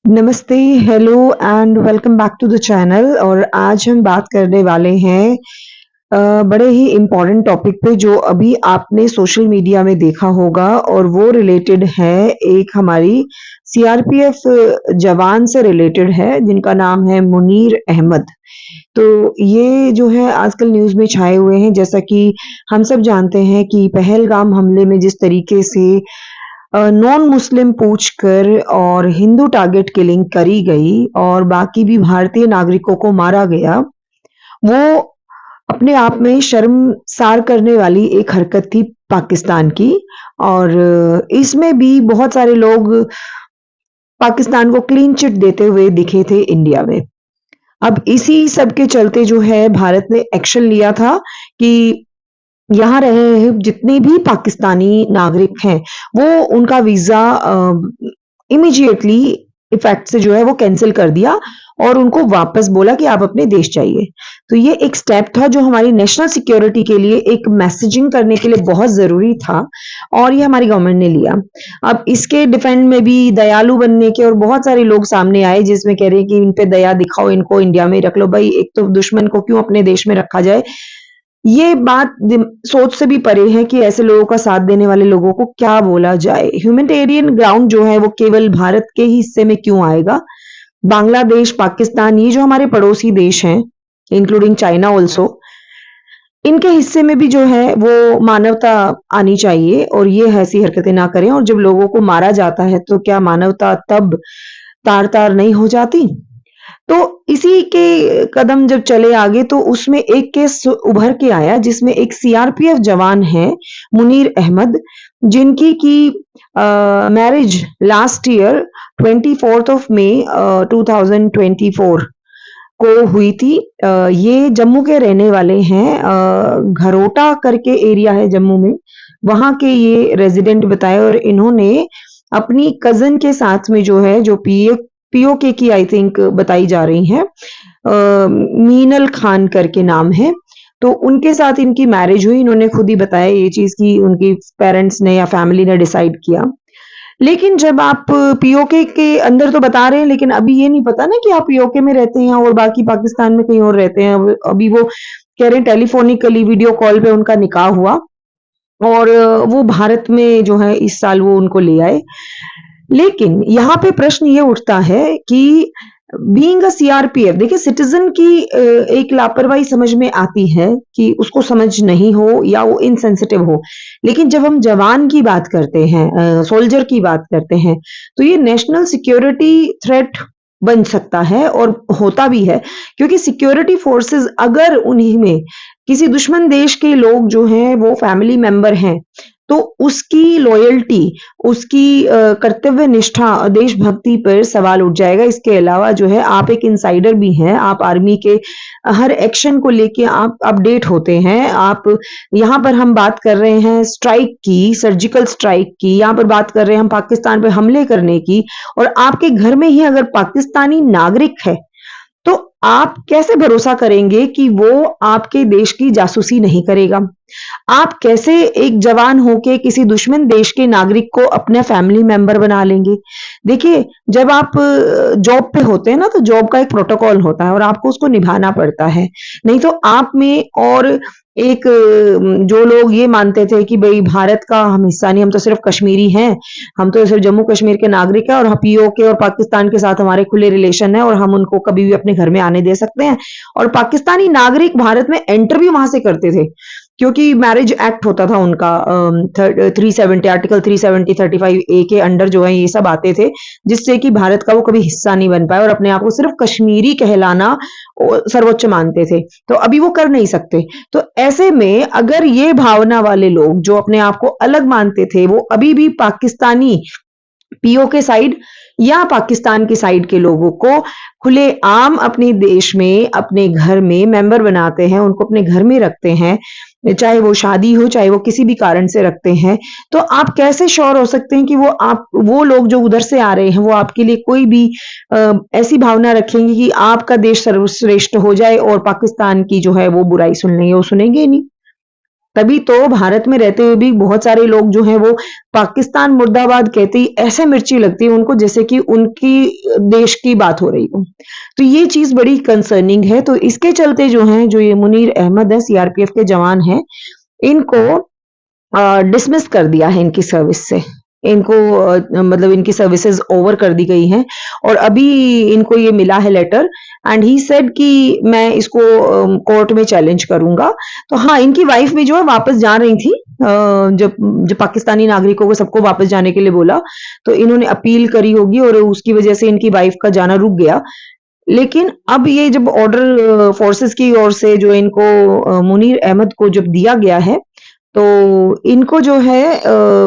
नमस्ते, hello and welcome back to the channel. और आज हम बात करने वाले हैं बड़े ही इम्पोर्टेंट टॉपिक पे जो अभी आपने सोशल मीडिया में देखा होगा, और वो रिलेटेड है एक हमारी सीआरपीएफ जवान से रिलेटेड है जिनका नाम है मुनीर अहमद। तो ये जो है आजकल न्यूज़ में छाए हुए हैं। जैसा कि हम सब जानते हैं कि पहलगाम हमले में जिस तरीके से नॉन मुस्लिम पूछकर और हिंदू टारगेट किलिंग करी गई और बाकी भी भारतीय नागरिकों को मारा गया, वो अपने आप में शर्मसार करने वाली एक हरकत थी पाकिस्तान की। और इसमें भी बहुत सारे लोग पाकिस्तान को क्लीन चिट देते हुए दिखे थे इंडिया में। अब इसी सब के चलते जो है भारत ने एक्शन लिया था कि यहाँ रहे जितने भी पाकिस्तानी नागरिक हैं, वो उनका वीज़ा इमीडिएटली इफ़ेक्ट से जो है वो कैंसल कर दिया और उनको वापस बोला कि आप अपने देश जाइए। तो ये एक स्टेप था जो हमारी नेशनल सिक्योरिटी के लिए एक मैसेजिंग करने के लिए बहुत ज़रूरी था, और ये हमारी गवर्नमेंट ने लिया। अब इसके डिफेंड में भी दयालु बनने के और बहुत सारे लोग सामने आए जिसमें कह रहे हैं कि इन पे दया दिखाओ, इनको इंडिया में रख लो। भाई, एक तो दुश्मन को क्यों अपने देश में रखा जाए? ये बात सोच से भी परे है कि ऐसे लोगों का साथ देने वाले लोगों को क्या बोला जाए। ह्यूमैनिटेरियन ग्राउंड जो है वो केवल भारत के ही हिस्से में क्यों आएगा? बांग्लादेश, पाकिस्तान, ये जो हमारे पड़ोसी देश हैं, इंक्लूडिंग चाइना ऑल्सो, इनके हिस्से में भी जो है वो मानवता आनी चाहिए और ये ऐसी हरकतें ना करें। और जब लोगों को मारा जाता है तो क्या मानवता तब तार तार नहीं हो जाती? तो इसी के कदम जब चले आगे तो उसमें एक केस उभर के आया जिसमें एक सीआरपीएफ जवान है मुनीर अहमद, जिनकी की marriage last year 24th of May 2024 को हुई थी। ये जम्मू के रहने वाले हैं। घरोटा करके एरिया है जम्मू में, वहां के ये रेजिडेंट बताए। और इन्होंने अपनी कजन के साथ में जो है, जो पीओके की आई थिंक बताई जा रही हैं, मीनल खान करके नाम है, तो उनके साथ इनकी मैरिज हुई। इन्होंने खुद ही बताया ये चीज कि उनकी पेरेंट्स ने या फैमिली ने डिसाइड किया। लेकिन जब आप पीओके के अंदर तो बता रहे हैं, लेकिन अभी ये नहीं पता ना कि आप पीओके में रहते हैं और बाकी पाकिस्तान में कहीं और रहते हैं। अभी वो कह रहे हैं टेलीफोनिकली वीडियो कॉल पे उनका निकाह हुआ और वो भारत में जो है इस साल वो उनको ले आए। लेकिन यहाँ पे प्रश्न ये उठता है कि बीइंग अ सीआरपीएफ, देखिए सिटीजन की एक लापरवाही समझ में आती है कि उसको समझ नहीं हो या वो इनसेंसिटिव हो। लेकिन जब हम जवान की बात करते हैं, सोल्जर की बात करते हैं, तो ये नेशनल सिक्योरिटी थ्रेट बन सकता है और होता भी है। क्योंकि सिक्योरिटी फोर्सेस अगर उन्हीं में किसी दुश्मन देश के लोग जो हैं वो फैमिली मेंबर हैं, तो उसकी लॉयल्टी, उसकी कर्तव्य निष्ठा, देशभक्ति पर सवाल उठ जाएगा। इसके अलावा जो है आप एक इनसाइडर भी हैं, आप आर्मी के हर एक्शन को लेके आप अपडेट होते हैं। आप यहाँ पर हम बात कर रहे हैं स्ट्राइक की, सर्जिकल स्ट्राइक की, यहाँ पर बात कर रहे हैं हम पाकिस्तान पे हमले करने की, और आपके घर में ही अगर पाकिस्तानी नागरिक है तो आप कैसे भरोसा करेंगे कि वो आपके देश की जासूसी नहीं करेगा? आप कैसे एक जवान होके किसी दुश्मन देश के नागरिक को अपना फैमिली मेंबर बना लेंगे? देखिए, जब आप जॉब पे होते हैं ना, तो जॉब का एक प्रोटोकॉल होता है और आपको उसको निभाना पड़ता है। नहीं तो आप में और एक जो लोग ये मानते थे कि भई भारत का हम हिस्सा नहीं, हम तो सिर्फ कश्मीरी हैं, हम तो सिर्फ जम्मू कश्मीर के नागरिक हैं और पीओके और पाकिस्तान के साथ हमारे खुले रिलेशन है और हम उनको कभी भी अपने घर में आने दे सकते हैं। और पाकिस्तानी नागरिक भारत में एंटर भी वहां से करते थे, क्योंकि मैरिज एक्ट होता था उनका 370, आर्टिकल 370, 35A के अंडर जो है ये सब आते थे, जिससे कि भारत का वो कभी हिस्सा नहीं बन पाए और अपने आप को सिर्फ कश्मीरी कहलाना सर्वोच्च मानते थे। तो अभी वो कर नहीं सकते। तो ऐसे में अगर ये भावना वाले लोग जो अपने आप को अलग मानते थे, वो अभी भी पाकिस्तानी पीओके साइड या पाकिस्तान की साइड के लोगों को खुलेआम अपने देश में, अपने घर में मेंबर बनाते हैं, उनको अपने घर में रखते हैं, चाहे वो शादी हो, चाहे वो किसी भी कारण से रखते हैं, तो आप कैसे श्योर हो सकते हैं कि वो लोग जो उधर से आ रहे हैं, वो आपके लिए कोई भी ऐसी भावना रखेंगे कि आपका देश सर्वश्रेष्ठ हो जाए और पाकिस्तान की जो है वो बुराई सुन लेंगे? वो सुनेंगे ही नहीं। तभी तो भारत में रहते हुए भी बहुत सारे लोग जो हैं वो पाकिस्तान मुर्दाबाद कहते ही ऐसे मिर्ची लगती है उनको जैसे कि उनकी देश की बात हो रही हो। तो ये चीज़ बड़ी कंसर्निंग है। तो इसके चलते जो हैं, जो ये मुनीर अहमद है, सीआरपीएफ के जवान हैं, इनको डिसमिस कर दिया है इनकी सर्विस से। इनको मतलब इनकी सर्विसेज ओवर कर दी गई हैं और अभी इनको ये मिला है लेटर एंड ही सेड कि मैं इसको कोर्ट में चैलेंज करूंगा। तो हाँ, इनकी वाइफ भी जो है वापस जा रही थी, जब जब पाकिस्तानी नागरिकों को सबको वापस जाने के लिए बोला तो इन्होंने अपील करी होगी और उसकी वजह से इनकी वाइफ का जाना रुक गया। लेकिन अब ये जब ऑर्डर फोर्सेस की ओर से जो इनको मुनीर अहमद को जब दिया गया है तो इनको जो है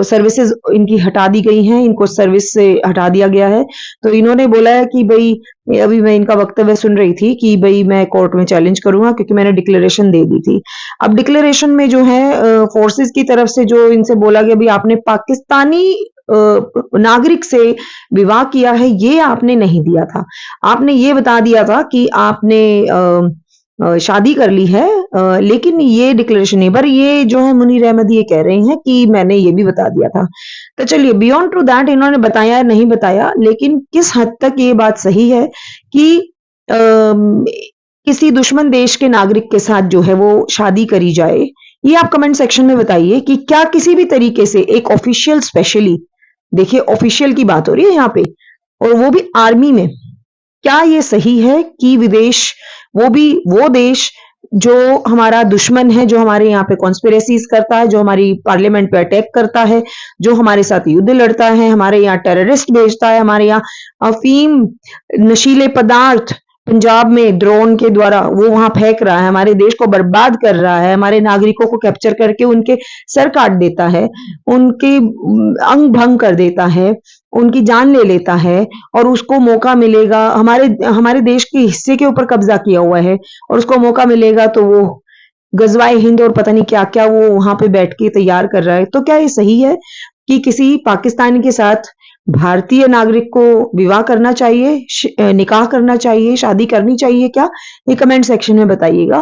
सर्विसेज इनकी हटा दी गई हैं, इनको सर्विस से हटा दिया गया है। तो इन्होंने बोला है कि भई, अभी मैं इनका वक्तव्य सुन रही थी कि भई मैं कोर्ट में चैलेंज करूँगा क्योंकि मैंने डिक्लेरेशन दे दी थी। अब डिक्लेरेशन में जो है फोर्सेस की तरफ से जो इनसे बोला गया, भई आपने पाकिस्तानी नागरिक से विवाह किया है, ये आपने नहीं दिया था। आपने ये बता दिया था कि आपने शादी कर ली है, लेकिन ये डिक्लेरेशन नहीं। पर ये जो है मुनीर अहमद ये कह रहे हैं कि मैंने ये भी बता दिया था। तो चलिए, बियॉन्ड टू दैट इन्होंने बताया नहीं बताया, लेकिन किस हद तक ये बात सही है कि अम, किसी दुश्मन देश के नागरिक के साथ जो है वो शादी करी जाए, ये आप कमेंट सेक्शन में बताइए कि क्या किसी भी तरीके से एक ऑफिशियल, स्पेशली देखिए ऑफिशियल की बात हो रही है यहाँ पे, और वो भी आर्मी में, क्या ये सही है कि विदेश, वो भी वो देश जो हमारा दुश्मन है, जो हमारे यहाँ पे कॉन्स्पिरेसीज करता है, जो हमारी पार्लियामेंट पे अटैक करता है, जो हमारे साथ युद्ध लड़ता है, हमारे यहाँ टेररिस्ट भेजता है, हमारे यहाँ अफीम, नशीले पदार्थ पंजाब में ड्रोन के द्वारा वो वहां फेंक रहा है, हमारे देश को बर्बाद कर रहा है, हमारे नागरिकों को कैप्चर करके उनके सर काट देता है, उनके अंग भंग कर देता है, उनकी जान ले लेता है, और उसको मौका मिलेगा, हमारे हमारे देश के हिस्से के ऊपर कब्जा किया हुआ है और उसको मौका मिलेगा तो वो गजवाए हिंद और पता नहीं क्या क्या वो वहां पे बैठ के तैयार कर रहा है। तो क्या ये सही है कि किसी पाकिस्तानी के साथ भारतीय नागरिक को विवाह करना चाहिए, निकाह करना चाहिए, शादी करनी चाहिए क्या? ये कमेंट सेक्शन में बताइएगा,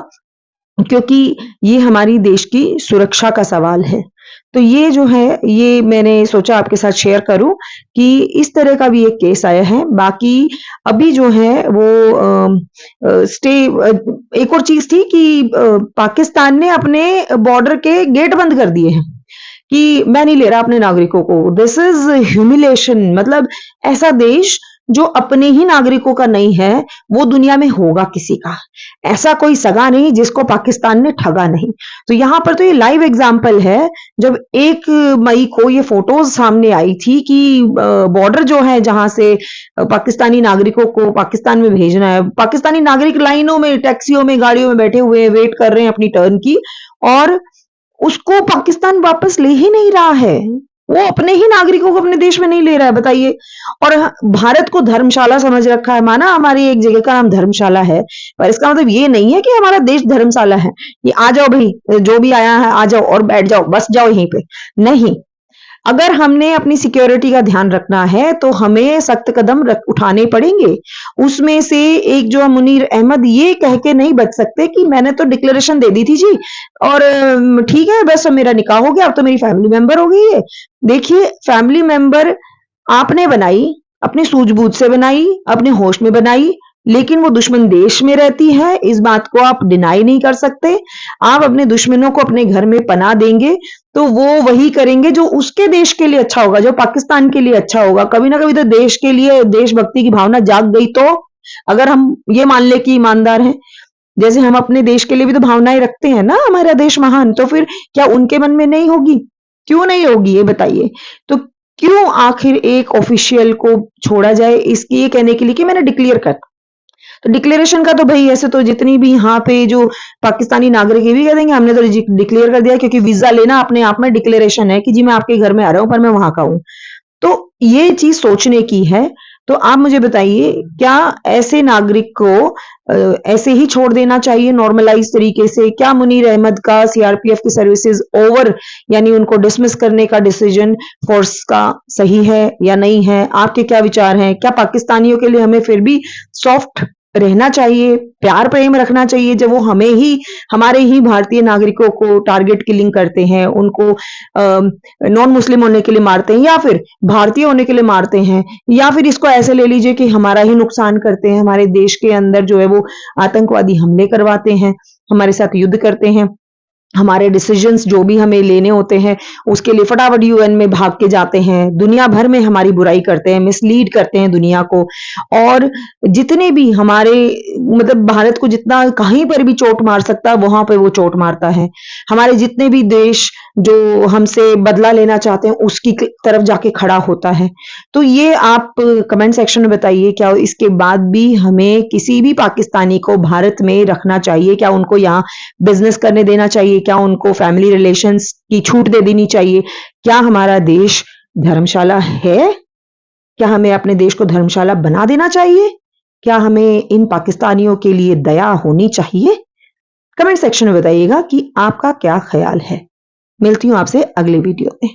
क्योंकि ये हमारी देश की सुरक्षा का सवाल है। तो ये जो है, ये मैंने सोचा आपके साथ शेयर करूं कि इस तरह का भी एक केस आया है। बाकी अभी जो है वो स्टे, एक और चीज थी कि पाकिस्तान ने अपने बॉर्डर के गेट बंद कर दिए हैं कि मैं नहीं ले रहा अपने नागरिकों को। This is humiliation. मतलब ऐसा देश जो अपने ही नागरिकों का नहीं है, वो दुनिया में होगा किसी का? ऐसा कोई सगा नहीं जिसको पाकिस्तान ने ठगा नहीं। तो यहाँ पर तो ये लाइव एग्जाम्पल है, जब 1 मई को ये फोटोज सामने आई थी कि बॉर्डर जो है जहां से पाकिस्तानी नागरिकों को पाकिस्तान में भेजना है, पाकिस्तानी नागरिक लाइनों में, टैक्सियों में, गाड़ियों में बैठे हुए वेट कर रहे हैं अपनी टर्न की, और उसको पाकिस्तान वापस ले ही नहीं रहा है। वो अपने ही नागरिकों को अपने देश में नहीं ले रहा है, बताइए। और भारत को धर्मशाला समझ रखा है, माना हमारी एक जगह का नाम धर्मशाला है, पर इसका मतलब ये नहीं है कि हमारा देश धर्मशाला है। ये आ जाओ भाई, जो भी आया है आ जाओ और बैठ जाओ, बस जाओ यहीं पे। नहीं, अगर हमने अपनी सिक्योरिटी का ध्यान रखना है तो हमें सख्त कदम उठाने पड़ेंगे। उसमें से एक जो मुनीर अहमद ये कह के नहीं बच सकते कि मैंने तो डिक्लेरेशन दे दी थी जी, और ठीक है बस मेरा निकाह हो गया, अब तो मेरी फैमिली मेंबर हो गई है। देखिए, फैमिली मेंबर आपने बनाई, अपनी सूझबूझ से बनाई, अपने होश में बनाई, लेकिन वो दुश्मन देश में रहती है, इस बात को आप डिनाई नहीं कर सकते। आप अपने दुश्मनों को अपने घर में पनाह देंगे तो वो वही करेंगे जो उसके देश के लिए अच्छा होगा, जो पाकिस्तान के लिए अच्छा होगा। कभी ना कभी तो देश के लिए देशभक्ति की भावना जाग गई तो, अगर हम ये मान ले कि ईमानदार हैं, जैसे हम अपने देश के लिए भी तो भावनाएं रखते हैं ना, हमारा देश महान, तो फिर क्या उनके मन में नहीं होगी? क्यों नहीं होगी, ये बताइए। तो क्यों आखिर एक ऑफिशियल को छोड़ा जाए इसकी ये कहने के लिए कि मैंने डिक्लेयर कर। तो डिक्लेरेशन का तो भाई ऐसे तो जितनी भी यहाँ पे जो पाकिस्तानी नागरिक ये भी कह देंगे हमने तो डिक्लेयर कर दिया, क्योंकि वीजा लेना अपने आप में डिक्लेरेशन है कि जी मैं आपके घर में आ रहा हूं पर मैं वहां का हूं। तो ये चीज सोचने की है। तो आप मुझे बताइए, क्या ऐसे नागरिक को ऐसे ही छोड़ देना चाहिए नॉर्मलाइज तरीके से? क्या मुनीर अहमद का सीआरपीएफ की सर्विसेज ओवर यानी उनको डिसमिस करने का डिसीजन फोर्स का सही है या नहीं है? आपके क्या विचार हैं? क्या पाकिस्तानियों के लिए हमें फिर भी सॉफ्ट रहना चाहिए, प्यार प्रेम रखना चाहिए जब वो हमें ही हमारे ही भारतीय नागरिकों को टारगेट किलिंग करते हैं, उनको नॉन मुस्लिम होने के लिए मारते हैं या फिर भारतीय होने के लिए मारते हैं, या फिर इसको ऐसे ले लीजिए कि हमारा ही नुकसान करते हैं, हमारे देश के अंदर जो है वो आतंकवादी हमले करवाते हैं, हमारे साथ युद्ध करते हैं, हमारे डिसीजंस जो भी हमें लेने होते हैं उसके लिए फटाफट यूएन में भाग के जाते हैं, दुनिया भर में हमारी बुराई करते हैं, मिसलीड करते हैं दुनिया को। और जितने भी हमारे मतलब भारत को जितना कहीं पर भी चोट मार सकता है वहां पे वो चोट मारता है। हमारे जितने भी देश जो हमसे बदला लेना चाहते हैं उसकी तरफ जाके खड़ा होता है। तो ये आप कमेंट सेक्शन में बताइए, क्या इसके बाद भी हमें किसी भी पाकिस्तानी को भारत में रखना चाहिए? क्या उनको यहाँ बिजनेस करने देना चाहिए? क्या उनको फैमिली रिलेशंस की छूट दे देनी चाहिए? क्या हमारा देश धर्मशाला है? क्या हमें अपने देश को धर्मशाला बना देना चाहिए? क्या हमें इन पाकिस्तानियों के लिए दया होनी चाहिए? कमेंट सेक्शन में बताइएगा कि आपका क्या ख्याल है। मिलती हूँ आपसे अगले वीडियो में।